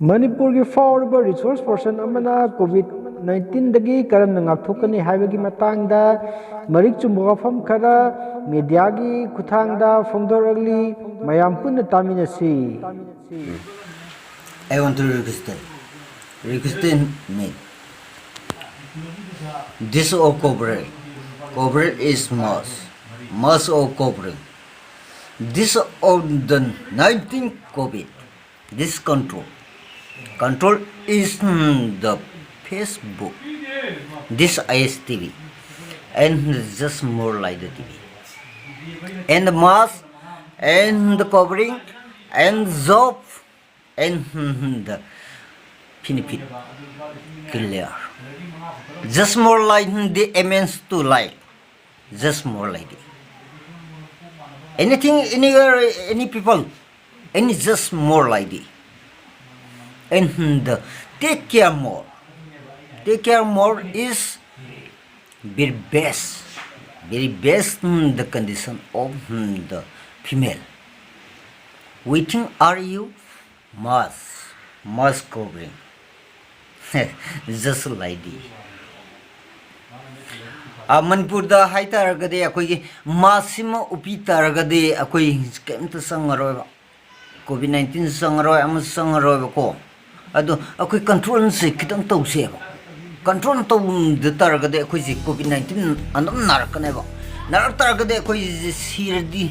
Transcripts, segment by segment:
Manipur ki favorable resource person amana COVID-19 dagi karamna ngakthokani haibagi matangda marik chumbuga fam khara media gi kuthangda phongdorali mayam punna taminasi. I want to request me. This of cooperate. Cooperate is mass of cooperate. This of the 19 COVID. This control. Control is the Facebook. This ISTV. And just more like the TV. And the mass and the covering and job and the benefit clear. Just more like the immense to like. Just more like it. Anything, anywhere, any people, and it's just more like it. And take care more. Take care more is very best. Very best the condition of the female. Waiting are you? Mask covering. Just like this. Manipurda hai taragade akoi masima upi taragade akoi kemta sangaro COVID-19 sangaro am sangaro ko ado akoi control se kitang tause ba control to de taragade akoi si COVID-19 anam narakane ba narak taragade akoi sirdi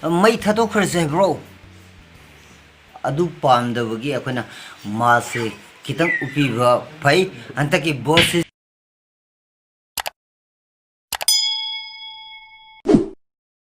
mai thado kharse bro adu pandabagi akoina mase kitang upi ba phai antaki boss